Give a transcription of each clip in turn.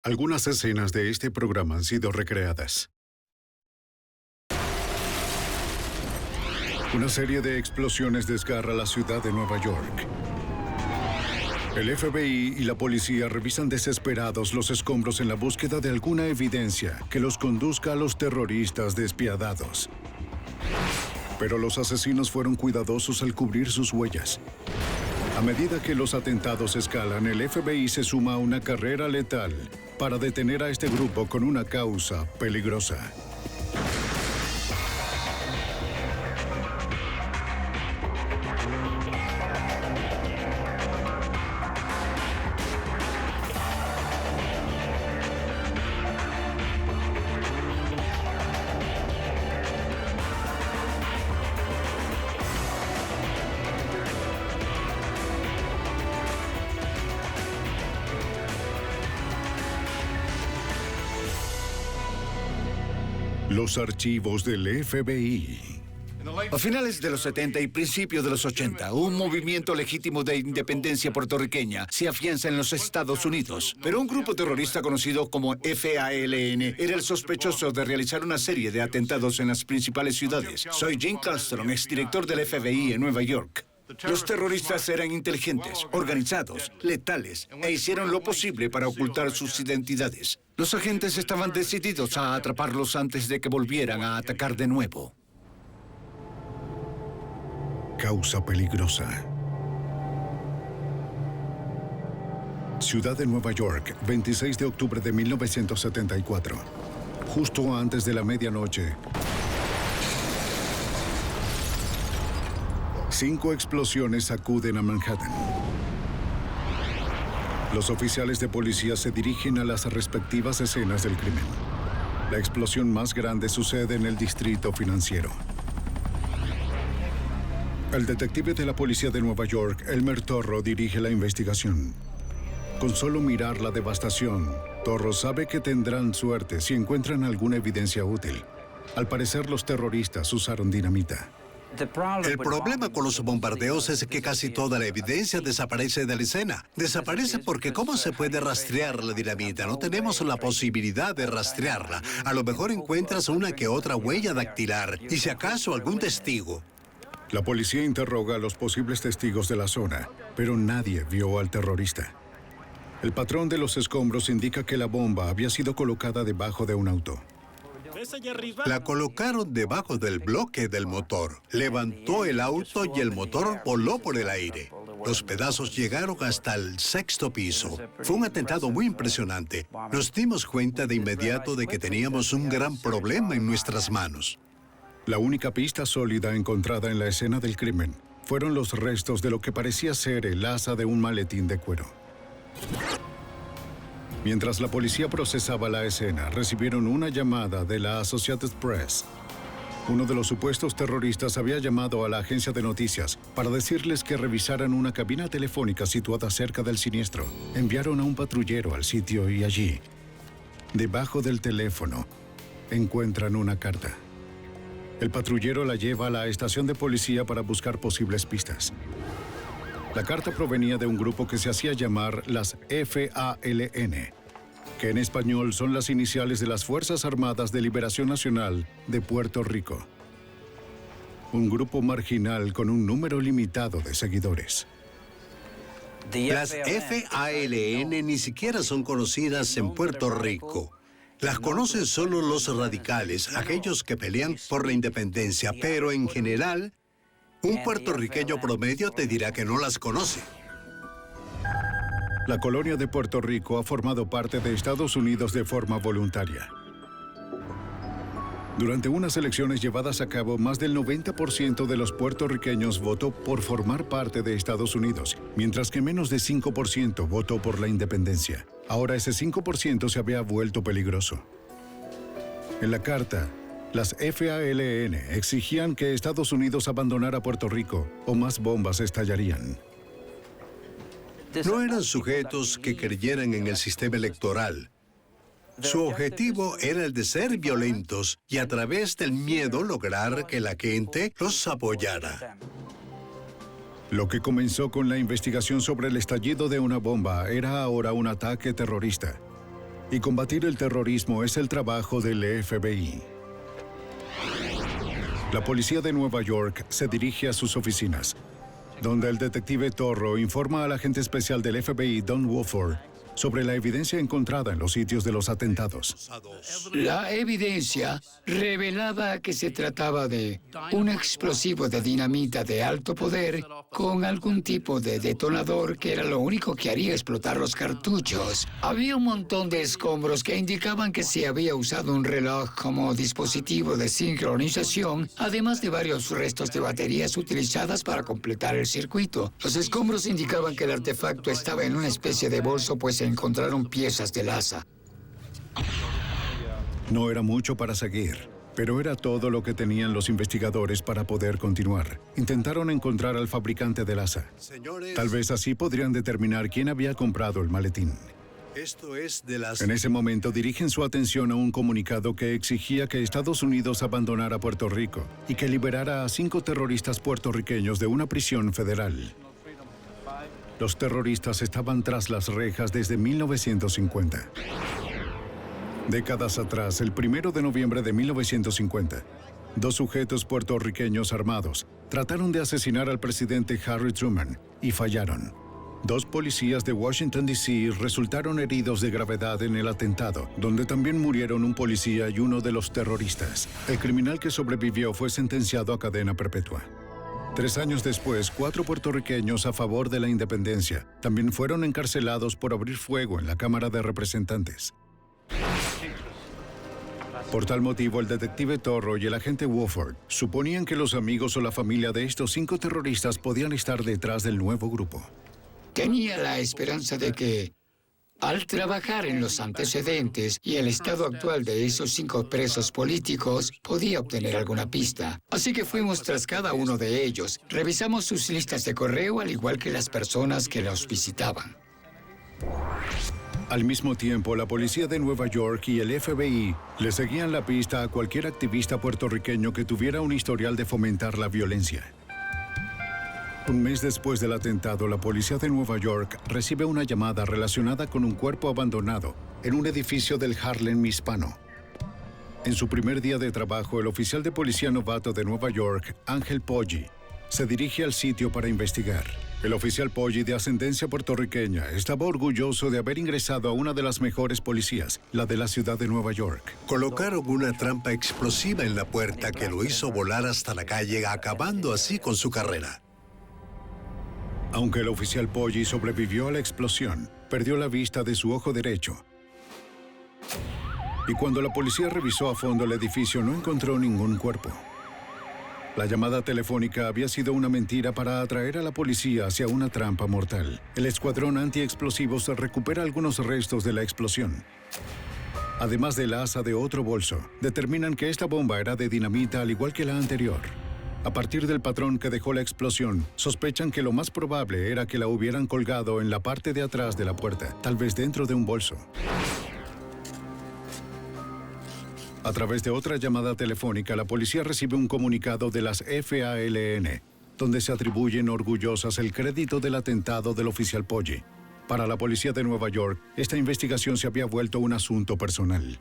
Algunas escenas de este programa han sido recreadas. Una serie de explosiones desgarra la ciudad de Nueva York. El FBI y la policía revisan desesperados los escombros en la búsqueda de alguna evidencia que los conduzca a los terroristas despiadados. Pero los asesinos fueron cuidadosos al cubrir sus huellas. A medida que los atentados escalan, el FBI se suma a una carrera letal para detener a este grupo con una causa peligrosa. Los archivos del FBI. A finales de los 70 y principios de los 80, un movimiento legítimo de independencia puertorriqueña se afianza en los Estados Unidos. Pero un grupo terrorista conocido como FALN era el sospechoso de realizar una serie de atentados en las principales ciudades. Soy Jim Calstrom, exdirector del FBI en Nueva York. Los terroristas eran inteligentes, organizados, letales, e hicieron lo posible para ocultar sus identidades. Los agentes estaban decididos a atraparlos antes de que volvieran a atacar de nuevo. Causa peligrosa. Ciudad de Nueva York, 26 de octubre de 1974. Justo antes de la medianoche, 5 explosiones sacuden a Manhattan. Los oficiales de policía se dirigen a las respectivas escenas del crimen. La explosión más grande sucede en el distrito financiero. El detective de la policía de Nueva York, Elmer Torro, dirige la investigación. Con solo mirar la devastación, Torro sabe que tendrán suerte si encuentran alguna evidencia útil. Al parecer, los terroristas usaron dinamita. El problema con los bombardeos es que casi toda la evidencia desaparece de la escena. Desaparece porque ¿cómo se puede rastrear la dinamita? No tenemos la posibilidad de rastrearla. A lo mejor encuentras una que otra huella dactilar y si acaso algún testigo. La policía interroga a los posibles testigos de la zona, pero nadie vio al terrorista. El patrón de los escombros indica que la bomba había sido colocada debajo de un auto. La colocaron debajo del bloque del motor. Levantó el auto y el motor voló por el aire. Los pedazos llegaron hasta el 6º piso. Fue un atentado muy impresionante. Nos dimos cuenta de inmediato de que teníamos un gran problema en nuestras manos. La única pista sólida encontrada en la escena del crimen fueron los restos de lo que parecía ser el asa de un maletín de cuero. Mientras la policía procesaba la escena, recibieron una llamada de la Associated Press. Uno de los supuestos terroristas había llamado a la agencia de noticias para decirles que revisaran una cabina telefónica situada cerca del siniestro. Enviaron a un patrullero al sitio y allí, debajo del teléfono, encuentran una carta. El patrullero la lleva a la estación de policía para buscar posibles pistas. La carta provenía de un grupo que se hacía llamar las FALN, que en español son las iniciales de las Fuerzas Armadas de Liberación Nacional de Puerto Rico. Un grupo marginal con un número limitado de seguidores. Las FALN ni siquiera son conocidas en Puerto Rico. Las conocen solo los radicales, aquellos que pelean por la independencia, pero en general, un puertorriqueño promedio te dirá que no las conoce. La colonia de Puerto Rico ha formado parte de Estados Unidos de forma voluntaria. Durante unas elecciones llevadas a cabo, más del 90% de los puertorriqueños votó por formar parte de Estados Unidos, mientras que menos de 5% votó por la independencia. Ahora ese 5% se había vuelto peligroso. En la carta, las FALN exigían que Estados Unidos abandonara Puerto Rico o más bombas estallarían. No eran sujetos que creyeran en el sistema electoral. Su objetivo era el de ser violentos y a través del miedo lograr que la gente los apoyara. Lo que comenzó con la investigación sobre el estallido de una bomba era ahora un ataque terrorista. Y combatir el terrorismo es el trabajo del FBI. La policía de Nueva York se dirige a sus oficinas, donde el detective Torro informa al agente especial del FBI, Don Wofford, sobre la evidencia encontrada en los sitios de los atentados. La evidencia revelaba que se trataba de un explosivo de dinamita de alto poder con algún tipo de detonador que era lo único que haría explotar los cartuchos. Había un montón de escombros que indicaban que se había usado un reloj como dispositivo de sincronización, además de varios restos de baterías utilizadas para completar el circuito. Los escombros indicaban que el artefacto estaba en una especie de bolso, pues se encontraron piezas del asa. No era mucho para seguir, pero era todo lo que tenían los investigadores para poder continuar. Intentaron encontrar al fabricante del asa. Señores, Tal vez así podrían determinar quién había comprado el maletín. esto es de las... En ese momento dirigen su atención a un comunicado que exigía que Estados Unidos abandonara Puerto Rico y que liberara a 5 terroristas puertorriqueños de una prisión federal. Los terroristas estaban tras las rejas desde 1950. Décadas atrás, el 1 de noviembre de 1950, 2 sujetos puertorriqueños armados trataron de asesinar al presidente Harry Truman y fallaron. 2 policías de Washington, D.C. resultaron heridos de gravedad en el atentado, donde también murieron un policía y uno de los terroristas. El criminal que sobrevivió fue sentenciado a cadena perpetua. 3 años después, 4 puertorriqueños a favor de la independencia también fueron encarcelados por abrir fuego en la Cámara de Representantes. Por tal motivo, el detective Torro y el agente Wofford suponían que los amigos o la familia de estos 5 terroristas podían estar detrás del nuevo grupo. Tenía la esperanza de que, al trabajar en los antecedentes y el estado actual de esos 5 presos políticos, podía obtener alguna pista. Así que fuimos tras cada uno de ellos. Revisamos sus listas de correo, al igual que las personas que los visitaban. Al mismo tiempo, la policía de Nueva York y el FBI le seguían la pista a cualquier activista puertorriqueño que tuviera un historial de fomentar la violencia. Un mes después del atentado, la policía de Nueva York recibe una llamada relacionada con un cuerpo abandonado en un edificio del Harlem hispano. En su primer día de trabajo, el oficial de policía novato de Nueva York, Ángel Poggi, se dirige al sitio para investigar. El oficial Poggi, de ascendencia puertorriqueña, estaba orgulloso de haber ingresado a una de las mejores policías, la de la ciudad de Nueva York. Colocaron una trampa explosiva en la puerta que lo hizo volar hasta la calle, acabando así con su carrera. Aunque el oficial Poggi sobrevivió a la explosión, perdió la vista de su ojo derecho. Y cuando la policía revisó a fondo el edificio, no encontró ningún cuerpo. La llamada telefónica había sido una mentira para atraer a la policía hacia una trampa mortal. El escuadrón antiexplosivos recupera algunos restos de la explosión. Además del asa de otro bolso, determinan que esta bomba era de dinamita al igual que la anterior. A partir del patrón que dejó la explosión, sospechan que lo más probable era que la hubieran colgado en la parte de atrás de la puerta, tal vez dentro de un bolso. A través de otra llamada telefónica, la policía recibe un comunicado de las FALN, donde se atribuyen orgullosas el crédito del atentado del oficial Poggi. Para la policía de Nueva York, esta investigación se había vuelto un asunto personal.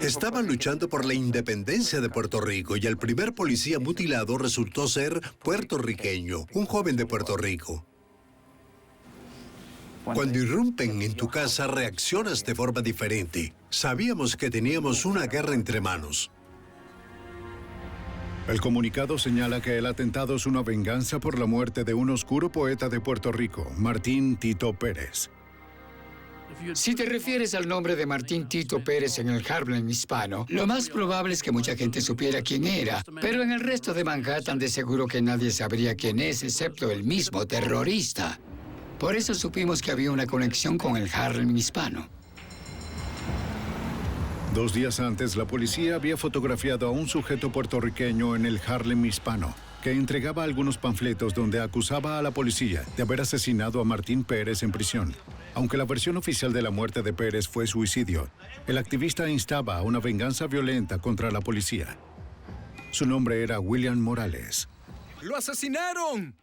Estaban luchando por la independencia de Puerto Rico y el primer policía mutilado resultó ser puertorriqueño, un joven de Puerto Rico. Cuando irrumpen en tu casa, reaccionas de forma diferente. Sabíamos que teníamos una guerra entre manos. El comunicado señala que el atentado es una venganza por la muerte de un oscuro poeta de Puerto Rico, Martín Tito Pérez. Si te refieres al nombre de Martín Tito Pérez en el Harlem hispano, lo más probable es que mucha gente supiera quién era, pero en el resto de Manhattan de seguro que nadie sabría quién es, excepto el mismo terrorista. Por eso supimos que había una conexión con el Harlem hispano. 2 días antes, la policía había fotografiado a un sujeto puertorriqueño en el Harlem hispano, que entregaba algunos panfletos donde acusaba a la policía de haber asesinado a Martín Pérez en prisión. Aunque la versión oficial de la muerte de Pérez fue suicidio, el activista instaba a una venganza violenta contra la policía. Su nombre era William Morales. ¡Lo asesinaron!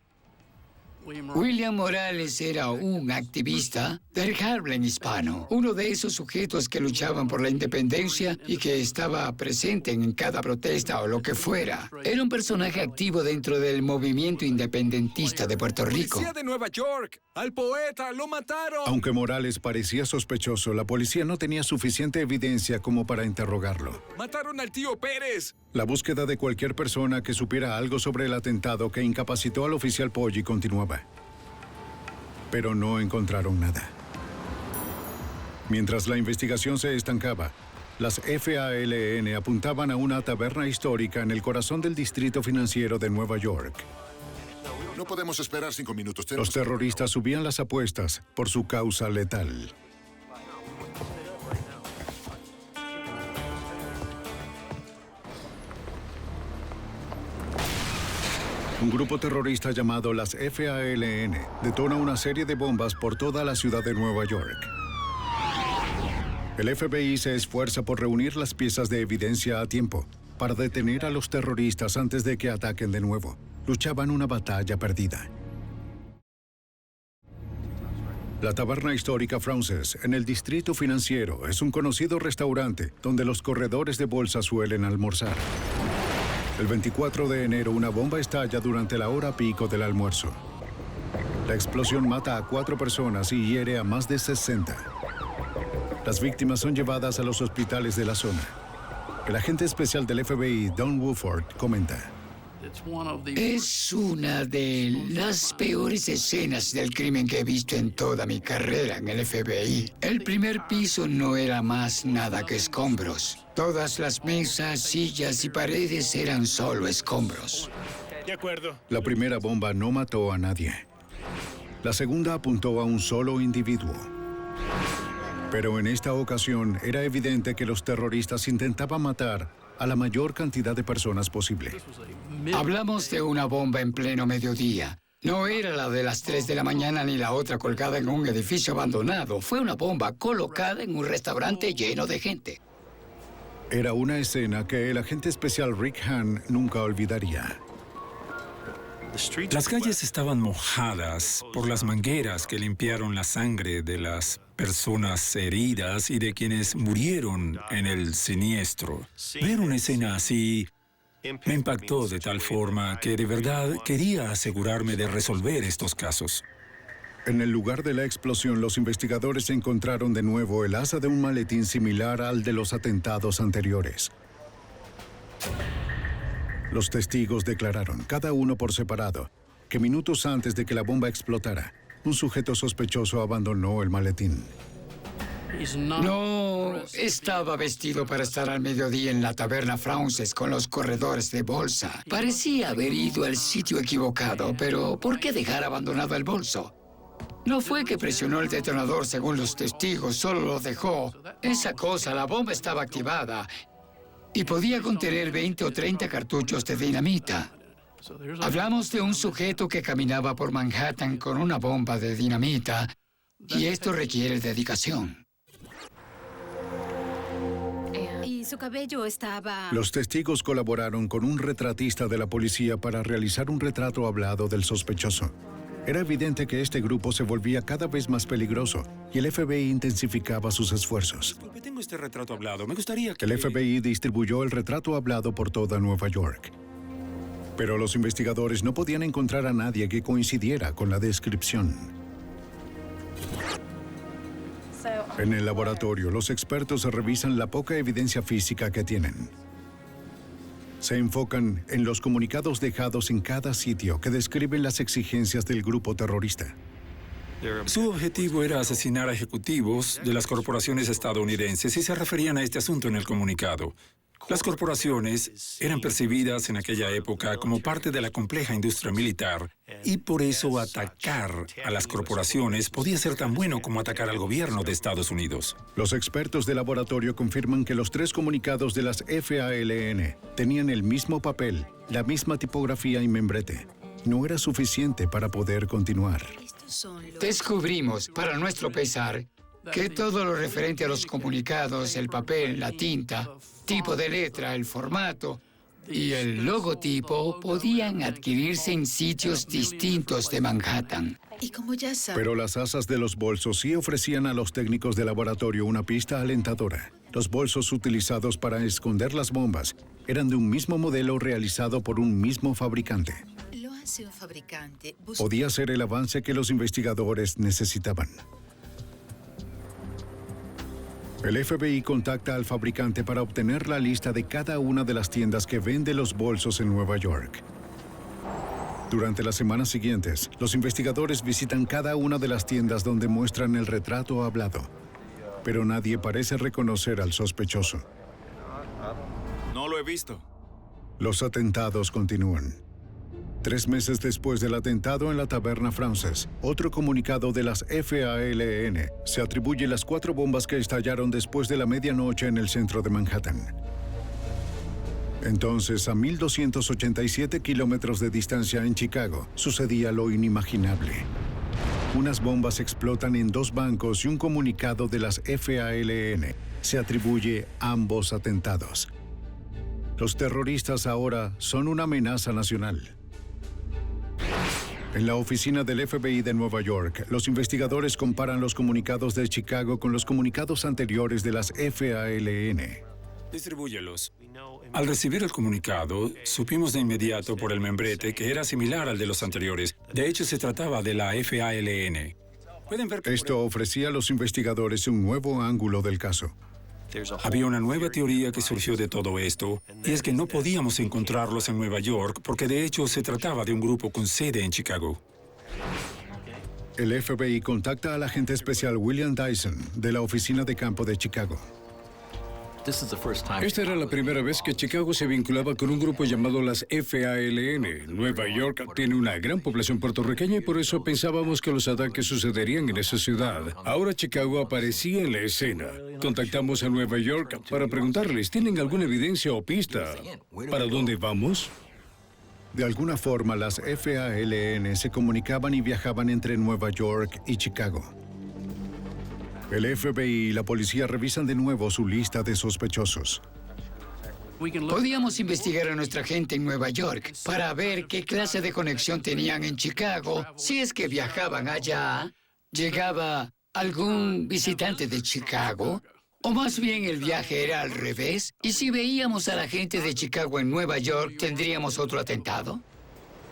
William Morales era un activista del Harlem hispano, uno de esos sujetos que luchaban por la independencia y que estaba presente en cada protesta o lo que fuera. Era un personaje activo dentro del movimiento independentista de Puerto Rico. ¡Policía de Nueva York! ¡Al poeta! ¡Lo mataron! Aunque Morales parecía sospechoso, la policía no tenía suficiente evidencia como para interrogarlo. ¡Mataron al tío Pérez! La búsqueda de cualquier persona que supiera algo sobre el atentado que incapacitó al oficial Poggi continuaba. Pero no encontraron nada. Mientras la investigación se estancaba, las FALN apuntaban a una taberna histórica en el corazón del distrito financiero de Nueva York. No podemos esperar 5 minutos. Los terroristas subían las apuestas por su causa letal. Un grupo terrorista llamado las FALN detona una serie de bombas por toda la ciudad de Nueva York. El FBI se esfuerza por reunir las piezas de evidencia a tiempo para detener a los terroristas antes de que ataquen de nuevo. Luchaban una batalla perdida. La taberna histórica Frances, en el distrito financiero, es un conocido restaurante donde los corredores de bolsa suelen almorzar. El 24 de enero, una bomba estalla durante la hora pico del almuerzo. La explosión mata a 4 personas y hiere a más de 60. Las víctimas son llevadas a los hospitales de la zona. El agente especial del FBI, Don Woodford, comenta: Es una de las peores escenas del crimen que he visto en toda mi carrera en el FBI. El primer piso no era más nada que escombros. Todas las mesas, sillas y paredes eran solo escombros. De acuerdo. La primera bomba no mató a nadie. La segunda apuntó a un solo individuo. Pero en esta ocasión era evidente que los terroristas intentaban matar a la mayor cantidad de personas posible. Hablamos de una bomba en pleno mediodía. No era la de las 3 de la mañana ni la otra colgada en un edificio abandonado. Fue una bomba colocada en un restaurante lleno de gente. Era una escena que el agente especial Rick Hahn nunca olvidaría. Las calles estaban mojadas por las mangueras que limpiaron la sangre de las personas heridas y de quienes murieron en el siniestro. Ver una escena así me impactó de tal forma que de verdad quería asegurarme de resolver estos casos. En el lugar de la explosión, los investigadores encontraron de nuevo el asa de un maletín similar al de los atentados anteriores. Los testigos declararon, cada uno por separado, que minutos antes de que la bomba explotara, un sujeto sospechoso abandonó el maletín. No estaba vestido para estar al mediodía en la taberna Frances con los corredores de bolsa. Parecía haber ido al sitio equivocado, pero ¿por qué dejar abandonado el bolso? No fue que presionó el detonador según los testigos, solo lo dejó. Esa cosa, la bomba estaba activada y podía contener 20 o 30 cartuchos de dinamita. Hablamos de un sujeto que caminaba por Manhattan con una bomba de dinamita y esto requiere dedicación. Y su cabello estaba... Los testigos colaboraron con un retratista de la policía para realizar un retrato hablado del sospechoso. Era evidente que este grupo se volvía cada vez más peligroso y el FBI intensificaba sus esfuerzos. Tengo este retrato hablado. Me gustaría que... El FBI distribuyó el retrato hablado por toda Nueva York. Pero los investigadores no podían encontrar a nadie que coincidiera con la descripción. En el laboratorio, los expertos revisan la poca evidencia física que tienen. Se enfocan en los comunicados dejados en cada sitio que describen las exigencias del grupo terrorista. Su objetivo era asesinar a ejecutivos de las corporaciones estadounidenses y se referían a este asunto en el comunicado. Las corporaciones eran percibidas en aquella época como parte de la compleja industria militar y por eso atacar a las corporaciones podía ser tan bueno como atacar al gobierno de Estados Unidos. Los expertos de laboratorio confirman que los 3 comunicados de las FALN tenían el mismo papel, la misma tipografía y membrete. No era suficiente para poder continuar. Descubrimos, para nuestro pesar, que todo lo referente a los comunicados, el papel, la tinta, tipo de letra, el formato, y el logotipo podían adquirirse en sitios distintos de Manhattan. Y como ya saben, Pero las asas de los bolsos sí ofrecían a los técnicos de laboratorio una pista alentadora. Los bolsos utilizados para esconder las bombas eran de un mismo modelo realizado por un mismo fabricante. lo hace un fabricante. Podía ser el avance que los investigadores necesitaban. El FBI contacta al fabricante para obtener la lista de cada una de las tiendas que vende los bolsos en Nueva York. Durante las semanas siguientes, los investigadores visitan cada una de las tiendas donde muestran el retrato hablado. Pero nadie parece reconocer al sospechoso. No lo he visto. Los atentados continúan. 3 meses después del atentado en la taberna Frances, otro comunicado de las FALN se atribuye las 4 bombas que estallaron después de la medianoche en el centro de Manhattan. Entonces, a 1.287 kilómetros de distancia en Chicago, sucedía lo inimaginable. Unas bombas explotan en 2 bancos y un comunicado de las FALN se atribuye ambos atentados. Los terroristas ahora son una amenaza nacional. En la oficina del FBI de Nueva York, los investigadores comparan los comunicados de Chicago con los comunicados anteriores de las FALN. Distribúyelos. Al recibir el comunicado, supimos de inmediato por el membrete que era similar al de los anteriores. De hecho, se trataba de la FALN. Pueden ver que Esto ofrecía a los investigadores un nuevo ángulo del caso. había una nueva teoría que surgió de todo esto, y es que no podíamos encontrarlos en Nueva York porque de hecho se trataba de un grupo con sede en Chicago. El FBI contacta al agente especial William Dyson de la oficina de campo de Chicago. Esta era la primera vez que Chicago se vinculaba con un grupo llamado las FALN. Nueva York tiene una gran población puertorriqueña y por eso pensábamos que los ataques sucederían en esa ciudad. Ahora Chicago aparecía en la escena. Contactamos a Nueva York para preguntarles, ¿tienen alguna evidencia o pista? ¿Para dónde vamos? De alguna forma, las FALN se comunicaban y viajaban entre Nueva York y Chicago. El FBI y la policía revisan de nuevo su lista de sospechosos. Podíamos investigar a nuestra gente en Nueva York para ver qué clase de conexión tenían en Chicago. Si es que viajaban allá, llegaba algún visitante de Chicago, o más bien el viaje era al revés. Y si veíamos a la gente de Chicago en Nueva York, ¿tendríamos otro atentado?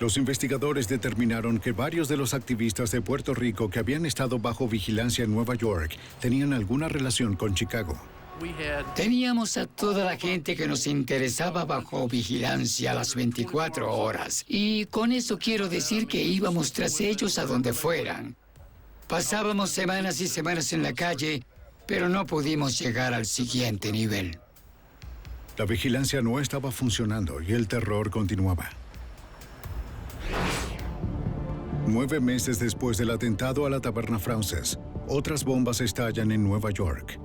Los investigadores determinaron que varios de los activistas de Puerto Rico que habían estado bajo vigilancia en Nueva York tenían alguna relación con Chicago. Teníamos a toda la gente que nos interesaba bajo vigilancia las 24 horas. Y con eso quiero decir que íbamos tras ellos a donde fueran. Pasábamos semanas y semanas en la calle, pero no pudimos llegar al siguiente nivel. La vigilancia no estaba funcionando y el terror continuaba. 9 meses después del atentado a la taberna Frances, otras bombas estallan en Nueva York.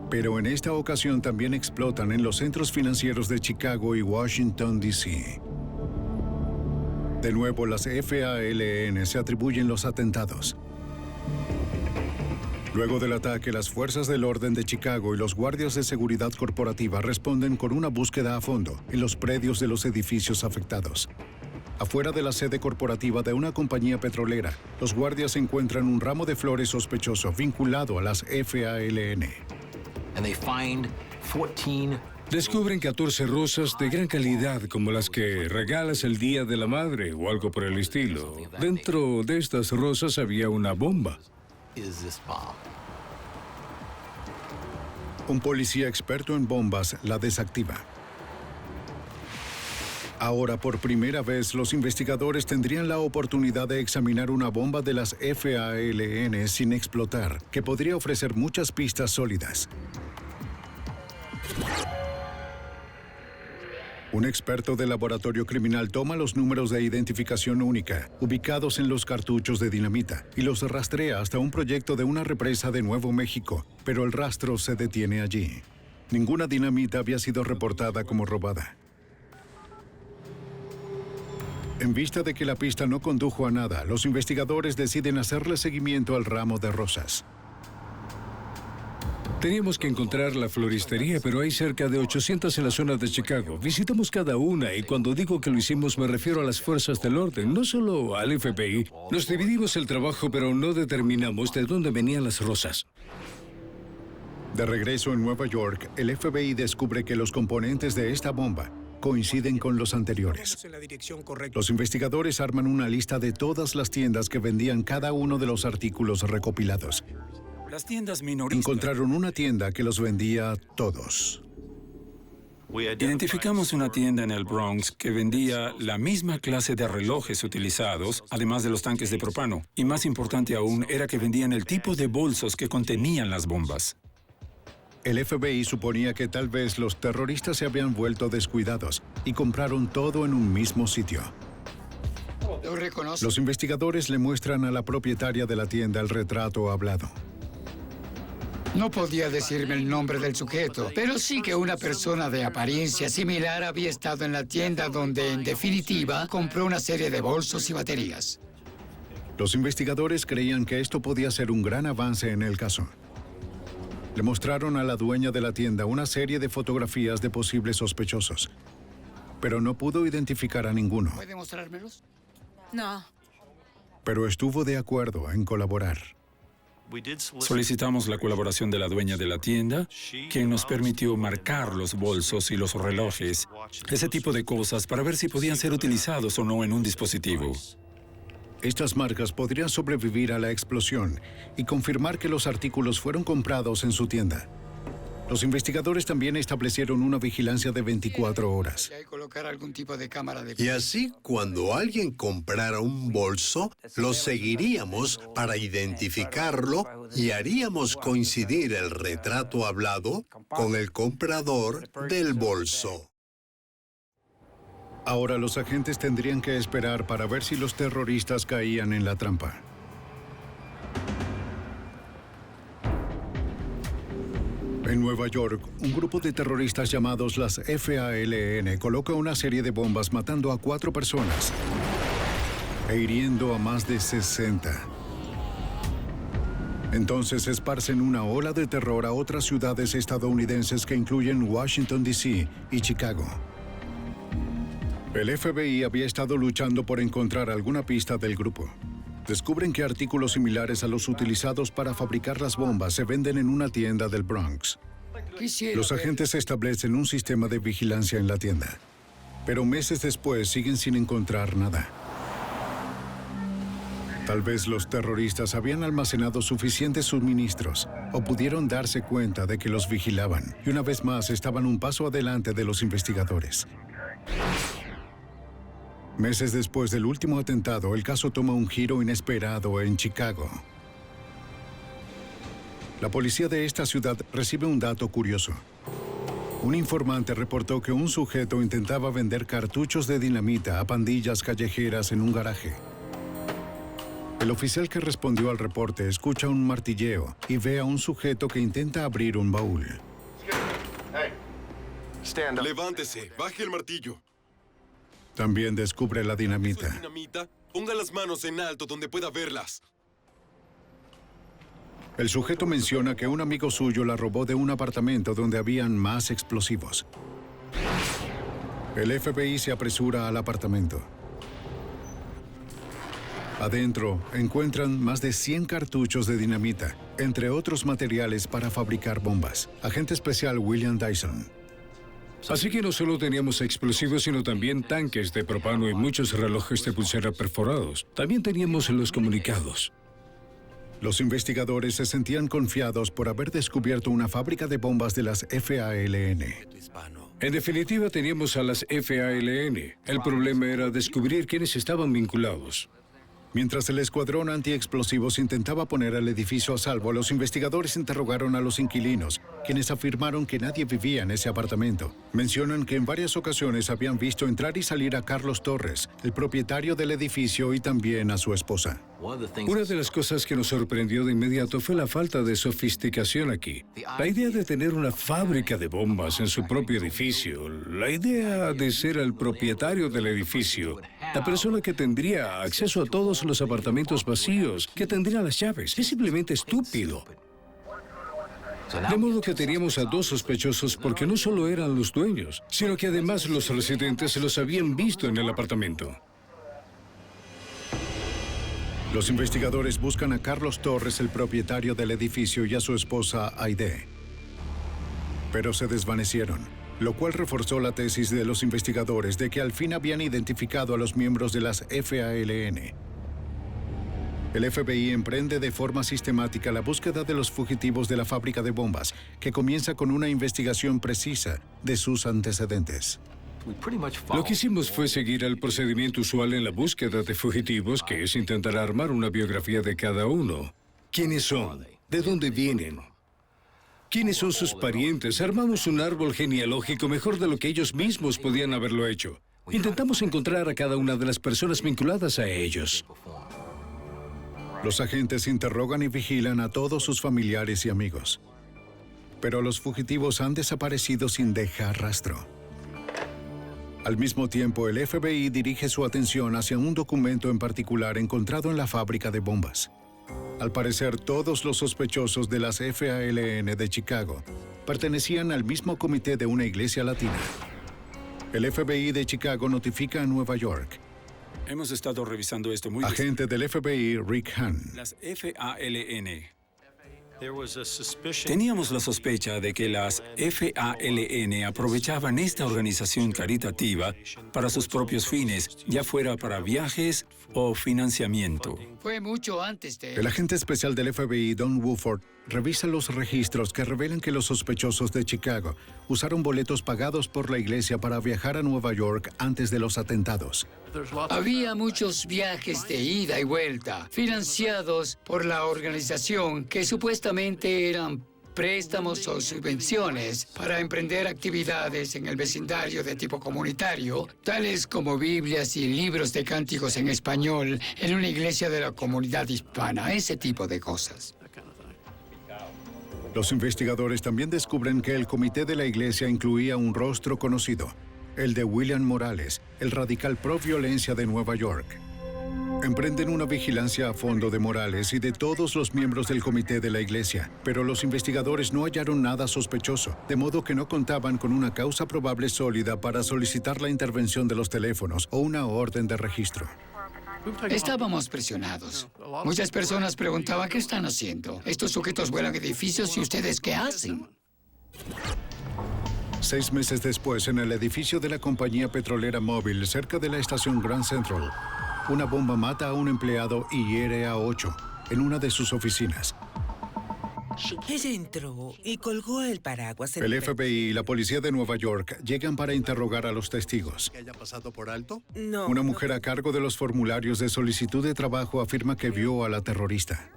Pero en esta ocasión también explotan en los centros financieros de Chicago y Washington, D.C. De nuevo, las FALN se atribuyen los atentados. Luego del ataque, las fuerzas del orden de Chicago y los guardias de seguridad corporativa responden con una búsqueda a fondo en los predios de los edificios afectados. Afuera de la sede corporativa de una compañía petrolera, los guardias encuentran un ramo de flores sospechoso vinculado a las FALN. Descubren 14 rosas de gran calidad, como las que regalas el Día de la Madre o algo por el estilo. Dentro de estas rosas había una bomba. Un policía experto en bombas la desactiva. Ahora, por primera vez, los investigadores tendrían la oportunidad de examinar una bomba de las FALN sin explotar, que podría ofrecer muchas pistas sólidas. Un experto del laboratorio criminal toma los números de identificación única, ubicados en los cartuchos de dinamita, y los rastrea hasta un proyecto de una represa de Nuevo México, pero el rastro se detiene allí. Ninguna dinamita había sido reportada como robada. En vista de que la pista no condujo a nada, los investigadores deciden hacerle seguimiento al ramo de rosas. Teníamos que encontrar la floristería, pero hay cerca de 800 en la zona de Chicago. Visitamos cada una y cuando digo que lo hicimos me refiero a las fuerzas del orden, no solo al FBI. Nos dividimos el trabajo, pero no determinamos de dónde venían las rosas. De regreso en Nueva York, el FBI descubre que los componentes de esta bomba coinciden con los anteriores. Los investigadores arman una lista de todas las tiendas que vendían cada uno de los artículos recopilados. Las tiendas minoristas. Encontraron una tienda que los vendía todos. Identificamos una tienda en el Bronx que vendía la misma clase de relojes utilizados, además de los tanques de propano. Y más importante aún, era que vendían el tipo de bolsos que contenían las bombas. El FBI suponía que tal vez los terroristas se habían vuelto descuidados y compraron todo en un mismo sitio. Lo reconozco. Los investigadores le muestran a la propietaria de la tienda el retrato hablado. No podía decirme el nombre del sujeto, pero sí que una persona de apariencia similar había estado en la tienda donde, en definitiva, compró una serie de bolsos y baterías. Los investigadores creían que esto podía ser un gran avance en el caso. Le mostraron a la dueña de la tienda una serie de fotografías de posibles sospechosos, pero no pudo identificar a ninguno. ¿Puede mostrármelos? No. Pero estuvo de acuerdo en colaborar. Solicitamos la colaboración de la dueña de la tienda, quien nos permitió marcar los bolsos y los relojes, ese tipo de cosas, para ver si podían ser utilizados o no en un dispositivo. Estas marcas podrían sobrevivir a la explosión y confirmar que los artículos fueron comprados en su tienda. Los investigadores también establecieron una vigilancia de 24 horas. Colocar algún tipo de cámara de... Y así, cuando alguien comprara un bolso, lo seguiríamos para identificarlo y haríamos coincidir el retrato hablado con el comprador del bolso. Ahora los agentes tendrían que esperar para ver si los terroristas caían en la trampa. En Nueva York, un grupo de terroristas llamados las FALN coloca una serie de bombas matando a 4 personas e hiriendo a más de 60. Entonces esparcen una ola de terror a otras ciudades estadounidenses que incluyen Washington, D.C. y Chicago. El FBI había estado luchando por encontrar alguna pista del grupo. Descubren que artículos similares a los utilizados para fabricar las bombas se venden en una tienda del Bronx. Los agentes establecen un sistema de vigilancia en la tienda, pero meses después siguen sin encontrar nada. Tal vez los terroristas habían almacenado suficientes suministros o pudieron darse cuenta de que los vigilaban y una vez más estaban un paso adelante de los investigadores. Meses después del último atentado, el caso toma un giro inesperado en Chicago. La policía de esta ciudad recibe un dato curioso. Un informante reportó que un sujeto intentaba vender cartuchos de dinamita a pandillas callejeras en un garaje. El oficial que respondió al reporte escucha un martilleo y ve a un sujeto que intenta abrir un baúl. Levántese, baje el martillo. También descubre la dinamita. Ponga las manos en alto donde pueda verlas. El sujeto menciona que un amigo suyo la robó de un apartamento donde habían más explosivos. El FBI se apresura al apartamento. Adentro encuentran más de 100 cartuchos de dinamita, entre otros materiales para fabricar bombas. Agente especial William Dyson. Así que no solo teníamos explosivos, sino también tanques de propano y muchos relojes de pulsera perforados. También teníamos los comunicados. Los investigadores se sentían confiados por haber descubierto una fábrica de bombas de las FALN. En definitiva, teníamos a las FALN. El problema era descubrir quiénes estaban vinculados. Mientras el escuadrón antiexplosivos intentaba poner al edificio a salvo, los investigadores interrogaron a los inquilinos, quienes afirmaron que nadie vivía en ese apartamento. Mencionan que en varias ocasiones habían visto entrar y salir a Carlos Torres, el propietario del edificio, y también a su esposa. Una de las cosas que nos sorprendió de inmediato fue la falta de sofisticación aquí. La idea de tener una fábrica de bombas en su propio edificio, la idea de ser el propietario del edificio, la persona que tendría acceso a todos los apartamentos vacíos, que tendría las llaves. Es simplemente estúpido. De modo que teníamos a 2 sospechosos porque no solo eran los dueños, sino que además los residentes se los habían visto en el apartamento. Los investigadores buscan a Carlos Torres, el propietario del edificio, y a su esposa Aide. Pero se desvanecieron, lo cual reforzó la tesis de los investigadores de que al fin habían identificado a los miembros de las FALN. El FBI emprende de forma sistemática la búsqueda de los fugitivos de la fábrica de bombas, que comienza con una investigación precisa de sus antecedentes. Lo que hicimos fue seguir el procedimiento usual en la búsqueda de fugitivos, que es intentar armar una biografía de cada uno. ¿Quiénes son? ¿De dónde vienen? ¿Quiénes son sus parientes? Armamos un árbol genealógico mejor de lo que ellos mismos podían haberlo hecho. Intentamos encontrar a cada una de las personas vinculadas a ellos. Los agentes interrogan y vigilan a todos sus familiares y amigos. Pero los fugitivos han desaparecido sin dejar rastro. Al mismo tiempo, el FBI dirige su atención hacia un documento en particular encontrado en la fábrica de bombas. Al parecer, todos los sospechosos de las FALN de Chicago pertenecían al mismo comité de una iglesia latina. El FBI de Chicago notifica a Nueva York. Hemos estado revisando esto muy Agente del FBI, Rick Hahn. Las FALN. Teníamos la sospecha de que las FALN aprovechaban esta organización caritativa para sus propios fines, ya fuera para viajes o financiamiento. Fue mucho antes de... El agente especial del FBI, Don Woodford, revisa los registros que revelan que los sospechosos de Chicago usaron boletos pagados por la iglesia para viajar a Nueva York antes de los atentados. Había muchos viajes de ida y vuelta, financiados por la organización, que supuestamente eran préstamos o subvenciones para emprender actividades en el vecindario de tipo comunitario, tales como Biblias y libros de cánticos en español en una iglesia de la comunidad hispana, ese tipo de cosas. Los investigadores también descubren que el comité de la iglesia incluía un rostro conocido, el de William Morales, el radical pro-violencia de Nueva York. Emprenden una vigilancia a fondo de Morales y de todos los miembros del comité de la iglesia, pero los investigadores no hallaron nada sospechoso, de modo que no contaban con una causa probable sólida para solicitar la intervención de los teléfonos o una orden de registro. Estábamos presionados. Muchas personas preguntaban, ¿qué están haciendo? Estos sujetos vuelan edificios y ¿ustedes qué hacen? 6 meses después, en el edificio de la compañía petrolera Mobil, cerca de la estación Grand Central, una bomba mata a un empleado y hiere a 8 en una de sus oficinas. Ella entró y colgó el paraguas. El FBI y la policía de Nueva York llegan para interrogar a los testigos. ¿Que haya pasado por alto? No. Una mujer a cargo de los formularios de solicitud de trabajo afirma que vio a la terrorista.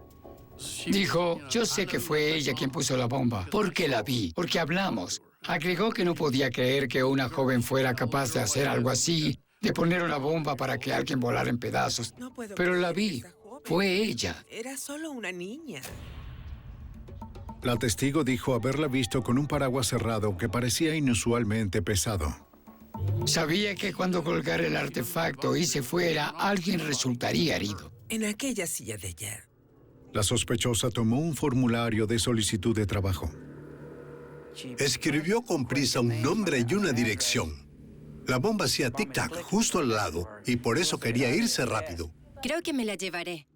Dijo, yo sé que fue ella quien puso la bomba, porque la vi, porque hablamos. Agregó que no podía creer que una joven fuera capaz de hacer algo así, de poner una bomba para que alguien volara en pedazos. Pero la vi, fue ella. Era solo una niña. La testigo dijo haberla visto con un paraguas cerrado que parecía inusualmente pesado. Sabía que cuando colgara el artefacto y se fuera, alguien resultaría herido. En aquella silla de ella. La sospechosa tomó un formulario de solicitud de trabajo. Escribió con prisa un nombre y una dirección. La bomba hacía tic-tac justo al lado y por eso quería irse rápido. Creo que me la llevaré.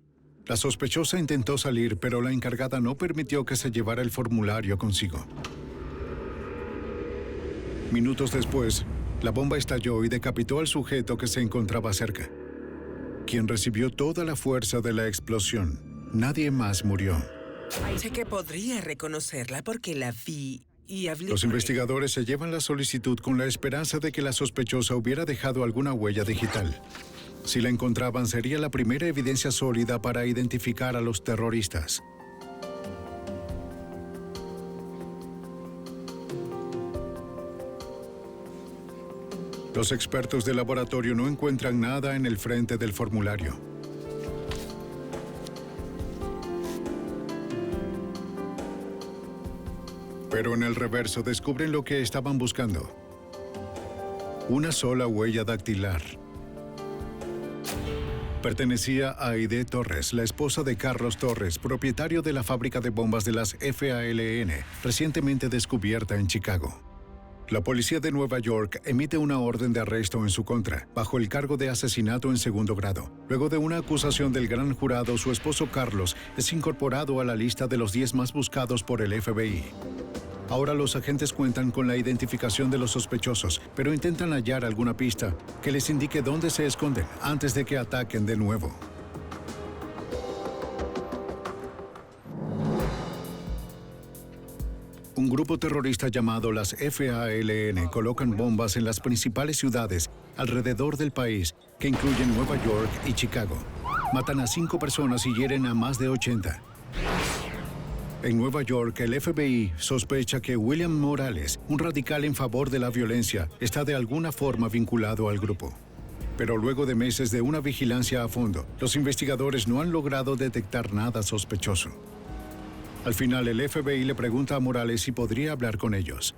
La sospechosa intentó salir, pero la encargada no permitió que se llevara el formulario consigo. Minutos después, la bomba estalló y decapitó al sujeto que se encontraba cerca, quien recibió toda la fuerza de la explosión. Nadie más murió. Sé que podría reconocerla porque la vi y hablé. Los investigadores se llevan la solicitud con la esperanza de que la sospechosa hubiera dejado alguna huella digital. Si la encontraban, sería la primera evidencia sólida para identificar a los terroristas. Los expertos del laboratorio no encuentran nada en el frente del formulario. Pero en el reverso descubren lo que estaban buscando. Una sola huella dactilar. Pertenecía a Aide Torres, la esposa de Carlos Torres, propietario de la fábrica de bombas de las FALN, recientemente descubierta en Chicago. La policía de Nueva York emite una orden de arresto en su contra, bajo el cargo de asesinato en segundo grado. Luego de una acusación del gran jurado, su esposo Carlos es incorporado a la lista de los 10 más buscados por el FBI. Ahora los agentes cuentan con la identificación de los sospechosos, pero intentan hallar alguna pista que les indique dónde se esconden antes de que ataquen de nuevo. Un grupo terrorista llamado las FALN colocan bombas en las principales ciudades alrededor del país, que incluyen Nueva York y Chicago. Matan a 5 personas y hieren a más de 80. En Nueva York, el FBI sospecha que William Morales, un radical en favor de la violencia, está de alguna forma vinculado al grupo. Pero luego de meses de una vigilancia a fondo, los investigadores no han logrado detectar nada sospechoso. Al final, el FBI le pregunta a Morales si podría hablar con ellos.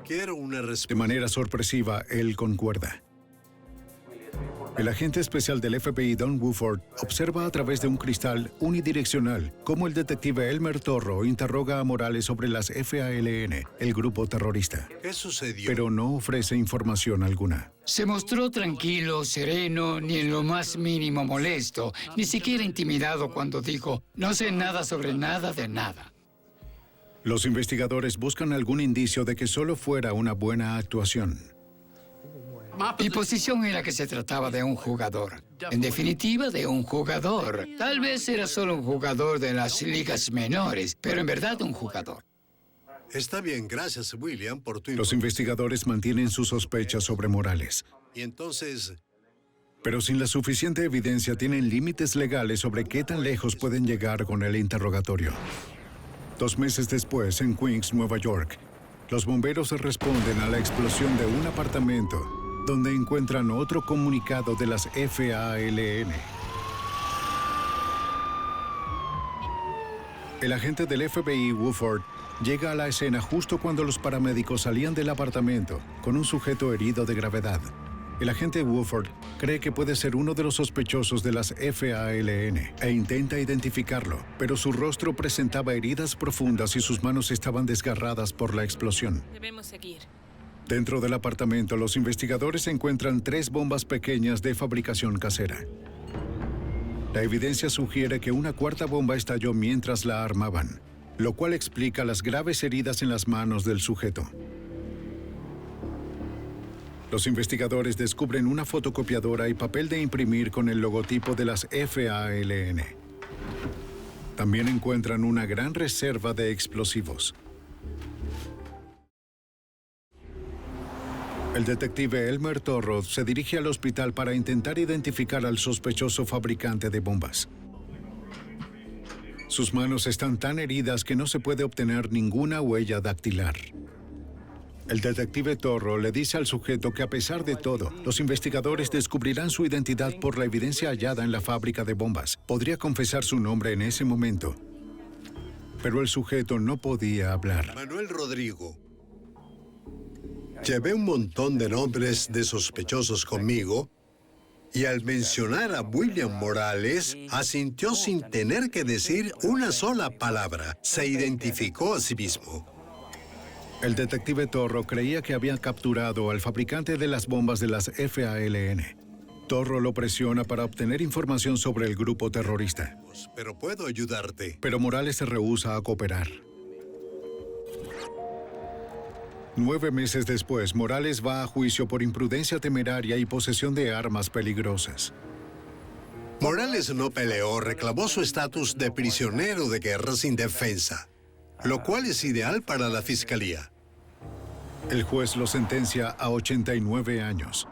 Quiero una respuesta. De manera sorpresiva, él concuerda. El agente especial del FBI, Don Woodford, observa a través de un cristal unidireccional cómo el detective Elmer Torro interroga a Morales sobre las FALN, el grupo terrorista. ¿Qué sucedió? Pero no ofrece información alguna. Se mostró tranquilo, sereno, ni en lo más mínimo molesto, ni siquiera intimidado cuando dijo, no sé nada sobre nada de nada. Los investigadores buscan algún indicio de que solo fuera una buena actuación. Mi posición era que se trataba de un jugador. En definitiva, de un jugador. Tal vez era solo un jugador de las ligas menores, pero en verdad un jugador. Está bien, gracias, William, por tu... Los investigadores mantienen sus sospechas sobre Morales. Y entonces... Pero sin la suficiente evidencia, tienen límites legales sobre qué tan lejos pueden llegar con el interrogatorio. 2 meses después, en Queens, Nueva York, los bomberos responden a la explosión de un apartamento, donde encuentran otro comunicado de las FALN. El agente del FBI, Woodford, llega a la escena justo cuando los paramédicos salían del apartamento con un sujeto herido de gravedad. El agente Woodford cree que puede ser uno de los sospechosos de las FALN e intenta identificarlo, pero su rostro presentaba heridas profundas y sus manos estaban desgarradas por la explosión. Debemos seguir. Dentro del apartamento, los investigadores encuentran 3 bombas pequeñas de fabricación casera. La evidencia sugiere que una 4ª bomba estalló mientras la armaban, lo cual explica las graves heridas en las manos del sujeto. Los investigadores descubren una fotocopiadora y papel de imprimir con el logotipo de las FALN. También encuentran una gran reserva de explosivos. El detective Elmer Torro se dirige al hospital para intentar identificar al sospechoso fabricante de bombas. Sus manos están tan heridas que no se puede obtener ninguna huella dactilar. El detective Torro le dice al sujeto que a pesar de todo, los investigadores descubrirán su identidad por la evidencia hallada en la fábrica de bombas. Podría confesar su nombre en ese momento, pero el sujeto no podía hablar. Manuel Rodrigo. Llevé un montón de nombres de sospechosos conmigo y al mencionar a William Morales, asintió sin tener que decir una sola palabra. Se identificó a sí mismo. El detective Torro creía que había capturado al fabricante de las bombas de las FALN. Torro lo presiona para obtener información sobre el grupo terrorista. Pero puedo ayudarte. Pero Morales se rehúsa a cooperar. 9 meses después, Morales va a juicio por imprudencia temeraria y posesión de armas peligrosas. Morales no peleó, reclamó su estatus de prisionero de guerra sin defensa, lo cual es ideal para la fiscalía. El juez lo sentencia a 89 años.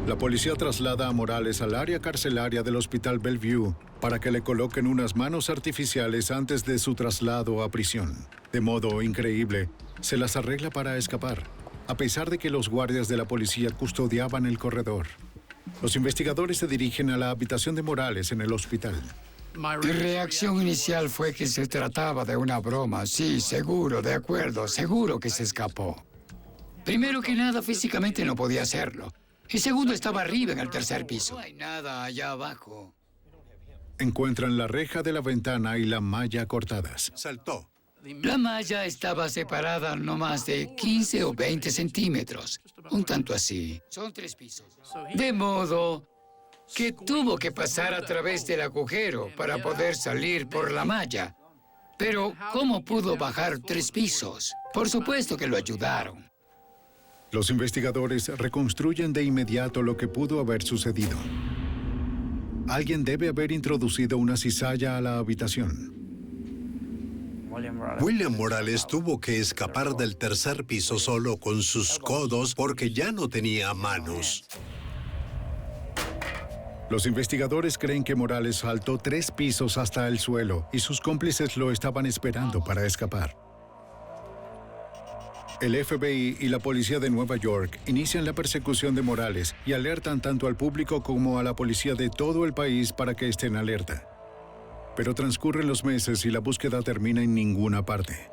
La policía traslada a Morales al área carcelaria del Hospital Bellevue para que le coloquen unas manos artificiales antes de su traslado a prisión. De modo increíble, se las arregla para escapar, a pesar de que los guardias de la policía custodiaban el corredor. Los investigadores se dirigen a la habitación de Morales en el hospital. Mi reacción inicial fue que se trataba de una broma. Sí, seguro, de acuerdo, seguro que se escapó. Primero que nada, físicamente no podía hacerlo. El segundo estaba arriba en el tercer piso. No hay nada allá abajo. Encuentran la reja de la ventana y la malla cortadas. Saltó. La malla estaba separada no más de 15 o 20 centímetros. Un tanto así. Son 3 pisos. De modo que tuvo que pasar a través del agujero para poder salir por la malla. Pero, ¿cómo pudo bajar 3 pisos? Por supuesto que lo ayudaron. Los investigadores reconstruyen de inmediato lo que pudo haber sucedido. Alguien debe haber introducido una cizalla a la habitación. William Morales tuvo que escapar del tercer piso solo con sus codos porque ya no tenía manos. Los investigadores creen que Morales saltó 3 pisos hasta el suelo y sus cómplices lo estaban esperando para escapar. El FBI y la policía de Nueva York inician la persecución de Morales y alertan tanto al público como a la policía de todo el país para que estén alerta. Pero transcurren los meses y la búsqueda termina en ninguna parte.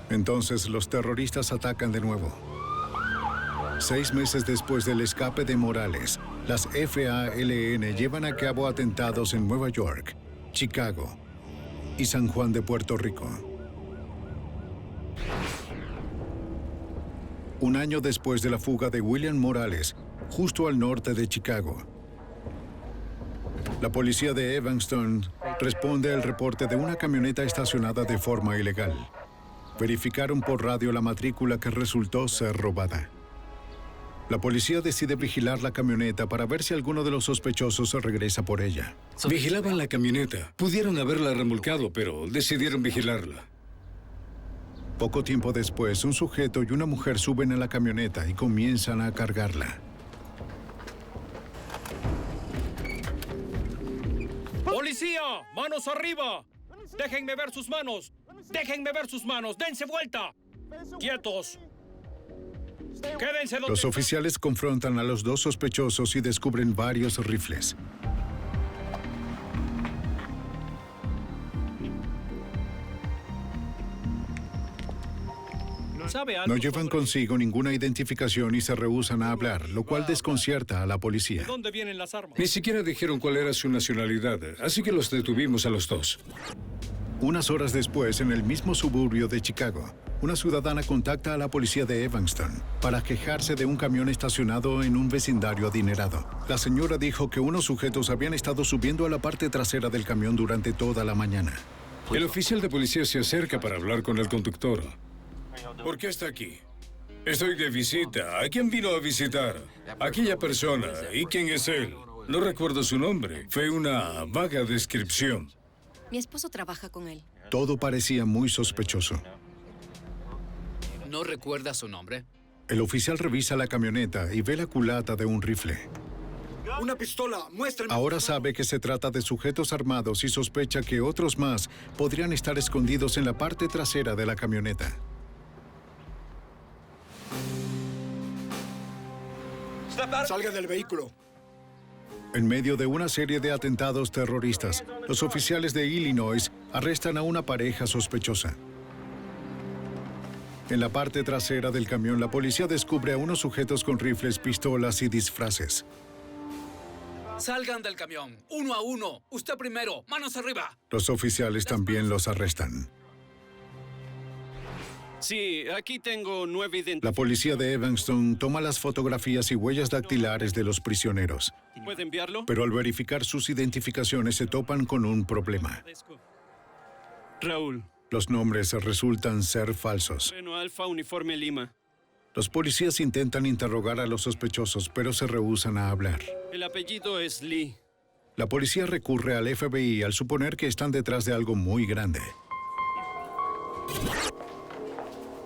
Entonces los terroristas atacan de nuevo. 6 meses después del escape de Morales, las FALN llevan a cabo atentados en Nueva York, Chicago y San Juan de Puerto Rico. Un año después de la fuga de William Morales, justo al norte de Chicago, la policía de Evanston responde al reporte de una camioneta estacionada de forma ilegal. Verificaron por radio la matrícula que resultó ser robada. La policía decide vigilar la camioneta para ver si alguno de los sospechosos regresa por ella. Vigilaban la camioneta. Pudieron haberla remolcado, pero decidieron vigilarla. Poco tiempo después, un sujeto y una mujer suben a la camioneta y comienzan a cargarla. ¡Policía! ¡Manos arriba! ¡Déjenme ver sus manos! ¡Déjenme ver sus manos! ¡Dense vuelta! ¡Quietos! ¡Quédense donde... Los oficiales confrontan a los 2 sospechosos y descubren varios rifles. No llevan consigo ninguna identificación y se rehúsan a hablar, lo cual desconcierta a la policía. ¿Dónde vienen las armas? Ni siquiera dijeron cuál era su nacionalidad, así que los detuvimos a los 2. Unas horas después, en el mismo suburbio de Chicago, una ciudadana contacta a la policía de Evanston para quejarse de un camión estacionado en un vecindario adinerado. La señora dijo que unos sujetos habían estado subiendo a la parte trasera del camión durante toda la mañana. El oficial de policía se acerca para hablar con el conductor. ¿Por qué está aquí? Estoy de visita. ¿A quién vino a visitar? Aquella persona. ¿Y quién es él? No recuerdo su nombre. Fue una vaga descripción. Mi esposo trabaja con él. Todo parecía muy sospechoso. ¿No recuerda su nombre? El oficial revisa la camioneta y ve la culata de un rifle. ¡Una pistola! ¡Muéstrame! Ahora sabe que se trata de sujetos armados y sospecha que otros más podrían estar escondidos en la parte trasera de la camioneta. ¡Salga del vehículo! En medio de una serie de atentados terroristas, los oficiales de Illinois arrestan a una pareja sospechosa. En la parte trasera del camión, la policía descubre a unos sujetos con rifles, pistolas y disfraces. Salgan del camión, 1 a 1. Usted primero, manos arriba. Los oficiales también los arrestan. Sí, aquí tengo 9 identificaciones. La policía de Evanston toma las fotografías y huellas dactilares de los prisioneros. ¿Puede enviarlo? Pero al verificar sus identificaciones se topan con un problema. Raúl. Los nombres resultan ser falsos. Bueno, Alfa, Uniforme Lima. Los policías intentan interrogar a los sospechosos, pero se rehúsan a hablar. El apellido es Lee. La policía recurre al FBI al suponer que están detrás de algo muy grande.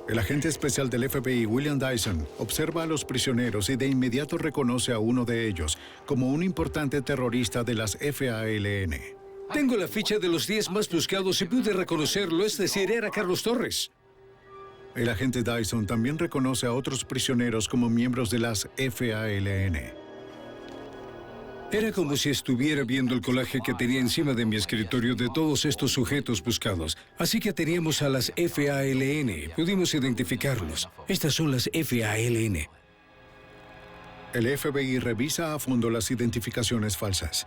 El agente especial del FBI, William Dyson, observa a los prisioneros y de inmediato reconoce a uno de ellos como un importante terrorista de las FALN. Tengo la ficha de los 10 más buscados y pude reconocerlo, es decir, era Carlos Torres. El agente Dyson también reconoce a otros prisioneros como miembros de las FALN. Era como si estuviera viendo el colaje que tenía encima de mi escritorio de todos estos sujetos buscados. Así que teníamos a las FALN. Pudimos identificarlos. Estas son las FALN. El FBI revisa a fondo las identificaciones falsas.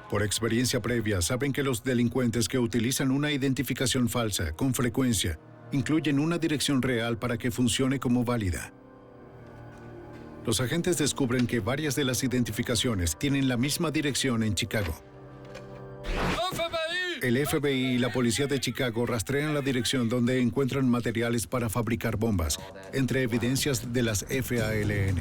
Por experiencia previa, saben que los delincuentes que utilizan una identificación falsa con frecuencia incluyen una dirección real para que funcione como válida. Los agentes descubren que varias de las identificaciones tienen la misma dirección en Chicago. El FBI y la policía de Chicago rastrean la dirección donde encuentran materiales para fabricar bombas, entre evidencias de las FALN.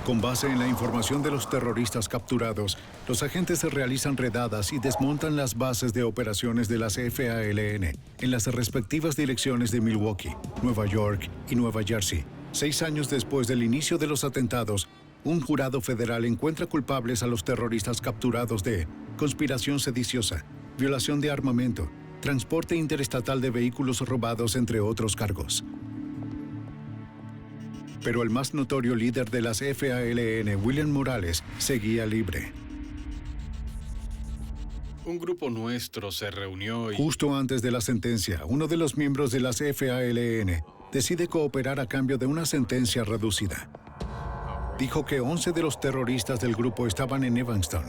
Con base en la información de los terroristas capturados, los agentes realizan redadas y desmontan las bases de operaciones de las FALN en las respectivas direcciones de Milwaukee, Nueva York y Nueva Jersey. 6 años después del inicio de los atentados, un jurado federal encuentra culpables a los terroristas capturados de conspiración sediciosa, violación de armamento, transporte interestatal de vehículos robados, entre otros cargos. Pero el más notorio líder de las FALN, William Morales, seguía libre. Un grupo nuestro se reunió y... Justo antes de la sentencia, uno de los miembros de las FALN decide cooperar a cambio de una sentencia reducida. Dijo que 11 de los terroristas del grupo estaban en Evanston,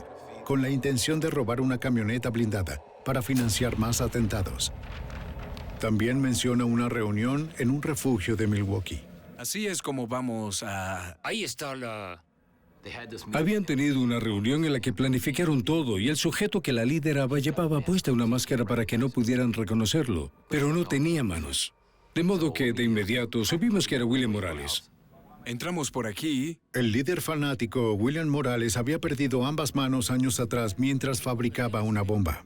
con la intención de robar una camioneta blindada para financiar más atentados. También menciona una reunión en un refugio de Milwaukee. Así es como vamos a... Ahí está la... Habían tenido una reunión en la que planificaron todo y el sujeto que la lideraba llevaba puesta una máscara para que no pudieran reconocerlo, pero no tenía manos. De modo que de inmediato supimos que era William Morales. Entramos por aquí. El líder fanático, William Morales, había perdido ambas manos años atrás mientras fabricaba una bomba.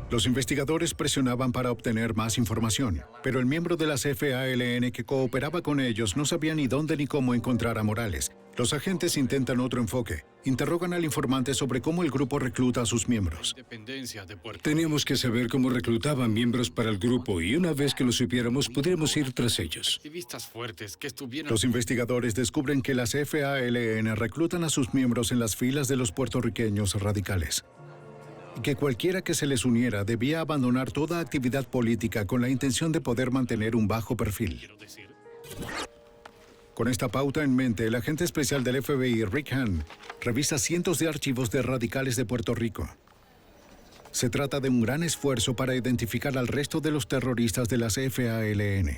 Los investigadores presionaban para obtener más información, pero el miembro de las FALN que cooperaba con ellos no sabía ni dónde ni cómo encontrar a Morales. Los agentes intentan otro enfoque. Interrogan al informante sobre cómo el grupo recluta a sus miembros. Teníamos que saber cómo reclutaban miembros para el grupo y una vez que lo supiéramos, podríamos ir tras ellos. Los investigadores descubren que las FALN reclutan a sus miembros en las filas de los puertorriqueños radicales. Y que cualquiera que se les uniera debía abandonar toda actividad política con la intención de poder mantener un bajo perfil. Con esta pauta en mente, el agente especial del FBI, Rick Hahn, revisa cientos de archivos de radicales de Puerto Rico. Se trata de un gran esfuerzo para identificar al resto de los terroristas de las FALN.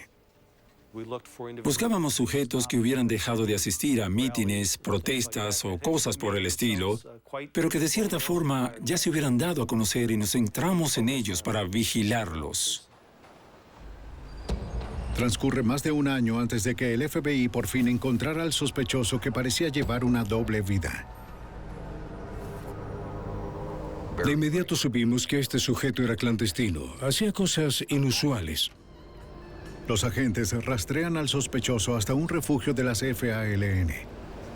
Buscábamos sujetos que hubieran dejado de asistir a mítines, protestas o cosas por el estilo, pero que de cierta forma ya se hubieran dado a conocer y nos centramos en ellos para vigilarlos. Transcurre más de un año antes de que el FBI por fin encontrara al sospechoso que parecía llevar una doble vida. De inmediato supimos que este sujeto era clandestino, hacía cosas inusuales. Los agentes rastrean al sospechoso hasta un refugio de las FALN.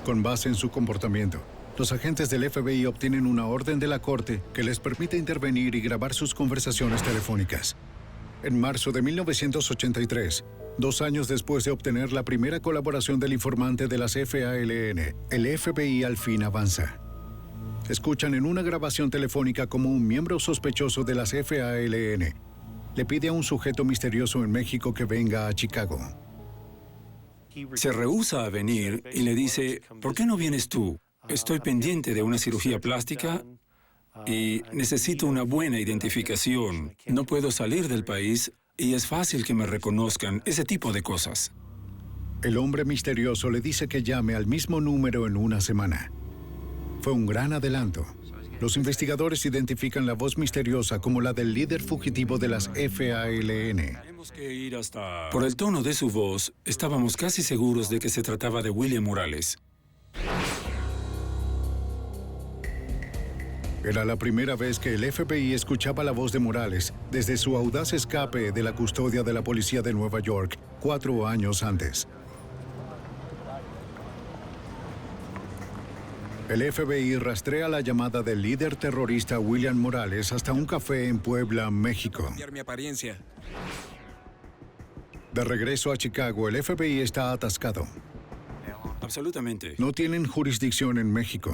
Con base en su comportamiento, los agentes del FBI obtienen una orden de la corte que les permite intervenir y grabar sus conversaciones telefónicas. En marzo de 1983, 2 años después de obtener la primera colaboración del informante de las FALN, el FBI al fin avanza. Escuchan en una grabación telefónica como un miembro sospechoso de las FALN le pide a un sujeto misterioso en México que venga a Chicago. Se rehúsa a venir y le dice, ¿por qué no vienes tú? Estoy pendiente de una cirugía plástica y necesito una buena identificación. No puedo salir del país y es fácil que me reconozcan, ese tipo de cosas. El hombre misterioso le dice que llame al mismo número en una semana. Fue un gran adelanto. Los investigadores identifican la voz misteriosa como la del líder fugitivo de las FALN. Por el tono de su voz, estábamos casi seguros de que se trataba de William Morales. Era la primera vez que el FBI escuchaba la voz de Morales desde su audaz escape de la custodia de la policía de Nueva York 4 años antes. El FBI rastrea la llamada del líder terrorista William Morales hasta un café en Puebla, México. De regreso a Chicago, el FBI está atascado. Absolutamente. No tienen jurisdicción en México.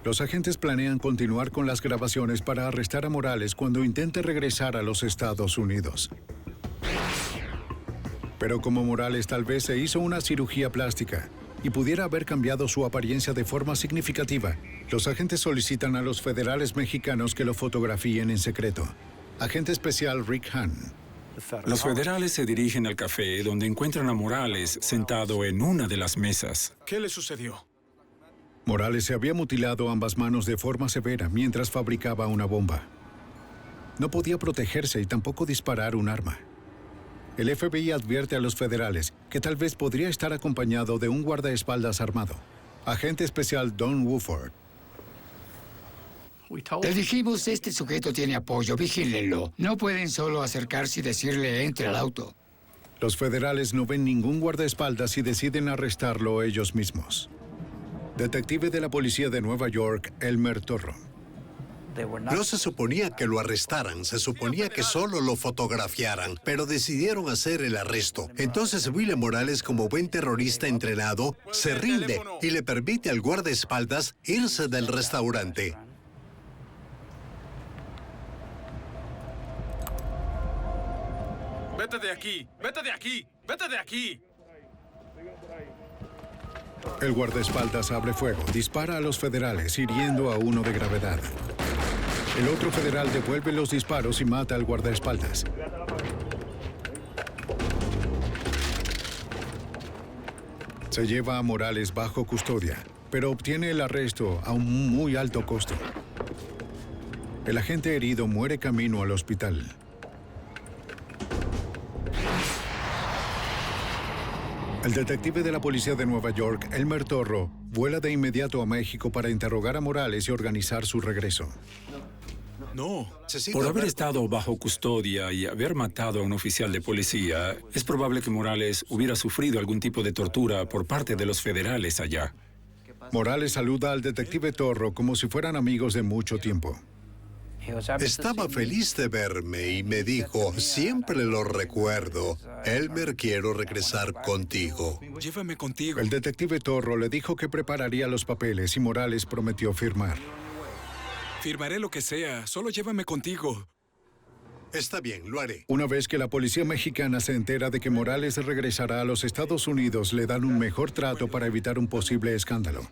Los agentes planean continuar con las grabaciones para arrestar a Morales cuando intente regresar a los Estados Unidos. Pero como Morales tal vez se hizo una cirugía plástica y pudiera haber cambiado su apariencia de forma significativa, los agentes solicitan a los federales mexicanos que lo fotografíen en secreto. Agente especial Rick Hahn. Los federales se dirigen al café donde encuentran a Morales sentado en una de las mesas. ¿Qué le sucedió? Morales se había mutilado ambas manos de forma severa mientras fabricaba una bomba. No podía protegerse y tampoco disparar un arma. El FBI advierte a los federales que tal vez podría estar acompañado de un guardaespaldas armado. Agente especial Don Woodford. Le dijimos, este sujeto tiene apoyo, vigílenlo. No pueden solo acercarse y decirle, entre al auto. Los federales no ven ningún guardaespaldas y deciden arrestarlo ellos mismos. Detective de la policía de Nueva York, Elmer Torro. No se suponía que lo arrestaran, se suponía que solo lo fotografiaran, pero decidieron hacer el arresto. Entonces William Morales, como buen terrorista entrenado, se rinde y le permite al guardaespaldas irse del restaurante. ¡Vete de aquí! ¡Vete de aquí! ¡Vete de aquí! El guardaespaldas abre fuego, dispara a los federales, hiriendo a uno de gravedad. El otro federal devuelve los disparos y mata al guardaespaldas. Se lleva a Morales bajo custodia, pero obtiene el arresto a un muy alto costo. El agente herido muere camino al hospital. El detective de la policía de Nueva York, Elmer Torro, vuela de inmediato a México para interrogar a Morales y organizar su regreso. Por haber estado bajo custodia y haber matado a un oficial de policía, es probable que Morales hubiera sufrido algún tipo de tortura por parte de los federales allá. Morales saluda al detective Torro como si fueran amigos de mucho tiempo. Estaba feliz de verme y me dijo, siempre lo recuerdo. Elmer, quiero regresar contigo. Llévame contigo. El detective Torro le dijo que prepararía los papeles y Morales prometió firmar. Firmaré lo que sea, solo llévame contigo. Está bien, lo haré. Una vez que la policía mexicana se entera de que Morales regresará a los Estados Unidos, le dan un mejor trato para evitar un posible escándalo.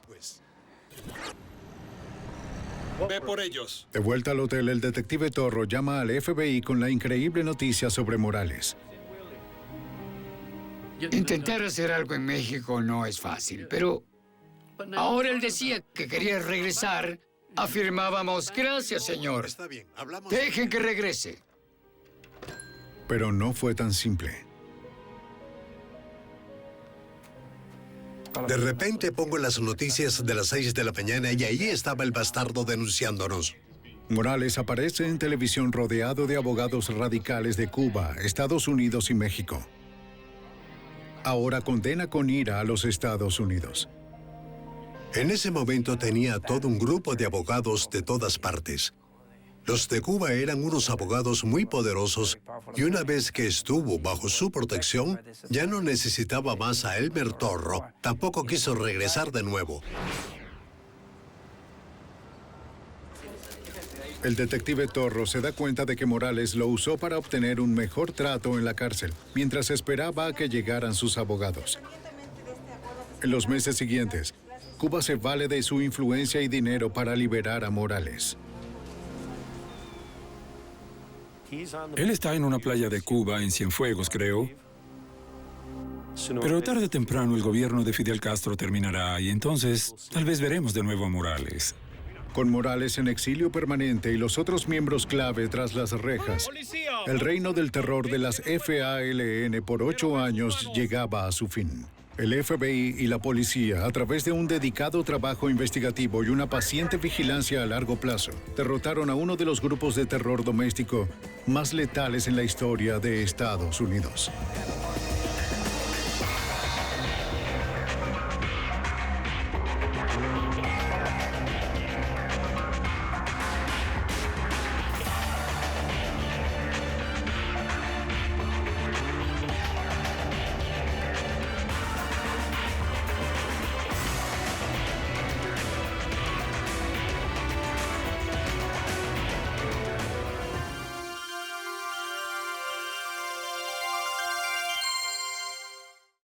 Ve por ellos. De vuelta al hotel, el detective Torro llama al FBI con la increíble noticia sobre Morales. Intentar hacer algo en México no es fácil, pero ahora él decía que quería regresar. Afirmábamos, gracias, señor. Está bien, hablamos. Dejen que regrese. Pero no fue tan simple. De repente pongo las noticias de las 6 de la mañana y ahí estaba el bastardo denunciándonos. Morales aparece en televisión rodeado de abogados radicales de Cuba, Estados Unidos y México. Ahora condena con ira a los Estados Unidos. En ese momento tenía todo un grupo de abogados de todas partes. Los de Cuba eran unos abogados muy poderosos y una vez que estuvo bajo su protección, ya no necesitaba más a Elmer Torro. Tampoco quiso regresar de nuevo. El detective Torro se da cuenta de que Morales lo usó para obtener un mejor trato en la cárcel, mientras esperaba a que llegaran sus abogados. En los meses siguientes, Cuba se vale de su influencia y dinero para liberar a Morales. Él está en una playa de Cuba, en Cienfuegos, creo. Pero tarde o temprano el gobierno de Fidel Castro terminará y entonces tal vez veremos de nuevo a Morales. Con Morales en exilio permanente y los otros miembros clave tras las rejas, el reino del terror de las FALN por 8 años llegaba a su fin. El FBI y la policía, a través de un dedicado trabajo investigativo y una paciente vigilancia a largo plazo, derrotaron a uno de los grupos de terror doméstico más letales en la historia de Estados Unidos.